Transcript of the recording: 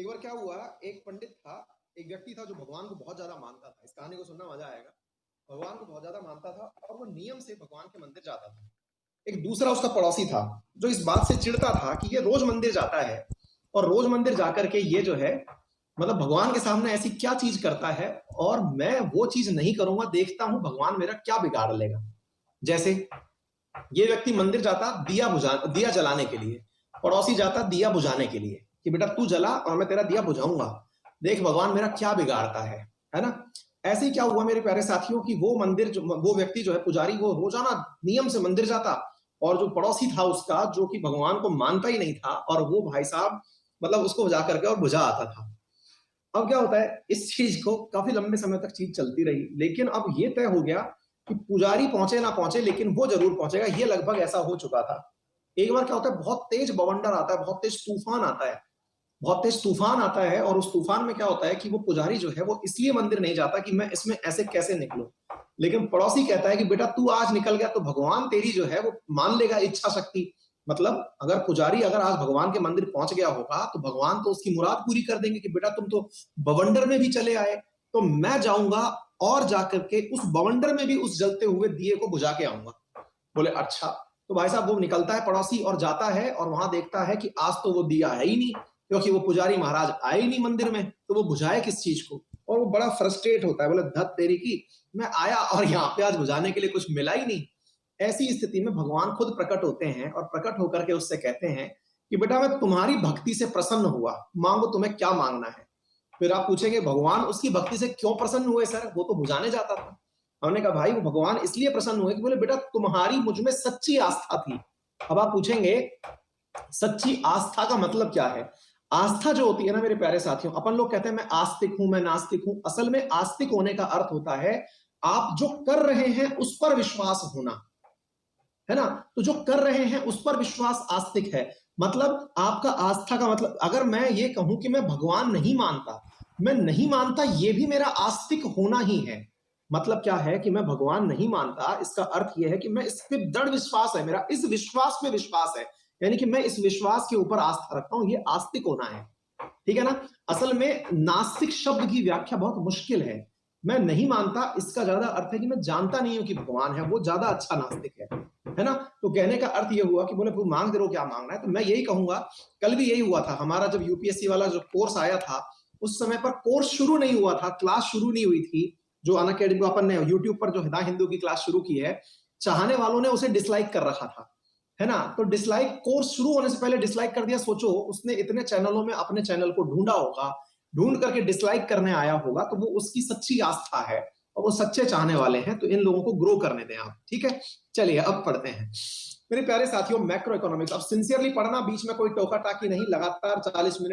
एक बार क्या हुआ, एक पंडित था, एक व्यक्ति था जो भगवान को बहुत ज्यादा मानता था। इस कहानी को सुनना मजा आएगा। भगवान को बहुत ज्यादा मानता था और वो नियम से भगवान के मंदिर जाता था। एक दूसरा उसका पड़ोसी था जो इस बात से चिढ़ता था कि ये रोज मंदिर जाता है और रोज मंदिर जाकर के ये जो है मतलब भगवान के सामने ऐसी क्या चीज करता है और मैं वो चीज नहीं करूंगा, देखता हूं भगवान मेरा क्या बिगाड़ लेगा। जैसे ये व्यक्ति मंदिर जाता दिया जलाने के लिए, पड़ोसी जाता दिया बुझाने के लिए कि बेटा तू जला और मैं तेरा दिया बुझाऊंगा, देख भगवान मेरा क्या बिगाड़ता है ना। ऐसे ही क्या हुआ मेरे प्यारे साथियों कि वो व्यक्ति जो है पुजारी, वो रोजाना नियम से मंदिर जाता और जो पड़ोसी था उसका, जो कि भगवान को मानता ही नहीं था, और वो भाई साहब मतलब उसको जा करके और बुझा आता था। अब क्या होता है, इस चीज को काफी लंबे समय तक चीज चलती रही, लेकिन अब ये तय हो गया कि पुजारी पहुंचे ना पहुंचे लेकिन वो जरूर पहुंचेगा। ये लगभग ऐसा हो चुका था। एक बार क्या होता है, बहुत तेज बवंडर आता है, बहुत तेज तूफान आता है, बहुत तेज तूफान आता है। और उस तूफान में क्या होता है कि वो पुजारी जो है वो इसलिए मंदिर नहीं जाता कि मैं इसमें ऐसे कैसे निकलूं, लेकिन पड़ोसी कहता है कि बेटा तू आज निकल गया तो भगवान तेरी जो है वो मान लेगा इच्छा शक्ति। मतलब अगर पुजारी अगर आज भगवान के मंदिर पहुंच गया होगा तो भगवान तो उसकी मुराद पूरी कर देंगे कि बेटा तुम तो बवंडर में भी चले आए, तो मैं जाऊंगा और जाकर के उस बवंडर में भी उस जलते हुए दिए को बुझा के आऊंगा। बोले अच्छा। तो भाई साहब वो निकलता है पड़ोसी और जाता है और वहां देखता है कि आज तो वो दिया है ही नहीं, क्योंकि वो पुजारी महाराज आए ही नहीं मंदिर में, तो वो बुझाए किस चीज को। और वो बड़ा फ्रस्ट्रेट होता है, बोले धत तेरी की, मैं आया और यहाँ पे आज बुझाने के लिए कुछ मिला ही नहीं। ऐसी स्थिति में भगवान खुद प्रकट होते हैं और प्रकट होकर के उससे कहते हैं कि बेटा मैं तुम्हारी भक्ति से प्रसन्न हुआ, मांगो तुम्हें क्या मांगना है। फिर आप पूछेंगे भगवान उसकी भक्ति से क्यों प्रसन्न हुए सर, वो तो बुझाने जाता था। हमने कहा भाई वो भगवान इसलिए प्रसन्न हुए कि बोले बेटा तुम्हारी मुझ में सच्ची आस्था थी। अब आप पूछेंगे सच्ची आस्था का मतलब क्या है। आस्था जो होती है ना मेरे प्यारे साथियों, अपन लोग कहते हैं मैं आस्तिक हूं, मैं नास्तिक हूं। असल में आस्तिक होने का अर्थ होता है आप जो कर रहे हैं उस पर विश्वास होना, है ना। तो जो कर रहे हैं उस पर विश्वास आस्तिक है। मतलब आपका आस्था का मतलब, अगर मैं ये कहूं कि मैं भगवान नहीं मानता, मैं नहीं मानता, ये भी मेरा आस्तिक होना ही है। मतलब क्या है कि मैं भगवान नहीं मानता, इसका अर्थ यह है कि मैं इस पे दृढ़ विश्वास है, मेरा इस विश्वास पे विश्वास है, यानी कि मैं इस विश्वास के ऊपर आस्था रखता हूं, ये आस्तिक होना है। ठीक है ना। असल में नास्तिक शब्द की व्याख्या बहुत मुश्किल है। मैं नहीं मानता इसका ज्यादा अर्थ है कि मैं जानता नहीं हूं कि भगवान है, वो ज्यादा अच्छा नास्तिक है ना। तो कहने का अर्थ ये हुआ कि बोले तू मांग दे रहो क्या मांगना है, तो मैं यही कहूंगा, कल भी यही हुआ था हमारा, जब यूपीएससी वाला जो कोर्स आया था उस समय पर कोर्स शुरू नहीं हुआ था, क्लास शुरू नहीं हुई थी। जो अनअकैडमी अपन ने यूट्यूब पर जो हिदा हिंदू की क्लास शुरू की है, चाहने वालों ने उसे डिसलाइक कर रखा था, है ना। तो डिसलाइक, कोर्स शुरू होने से पहले डिसलाइक कर दिया। सोचो उसने इतने चैनलों में अपने चैनल को ढूंढा होगा, ढूंढ करके डिसलाइक करने आया होगा, तो वो उसकी सच्ची आस्था है और वो सच्चे चाहने वाले हैं। तो इन लोगों को ग्रो करने दें आप, ठीक है। चलिए अब पढ़ते हैं मेरे प्यारे साथियों मैक्रो इकोनॉमिक्स। अब सिंसियरली पढ़ना, बीच में कोई टोका टाकी नहीं, लगातार 40 मिनट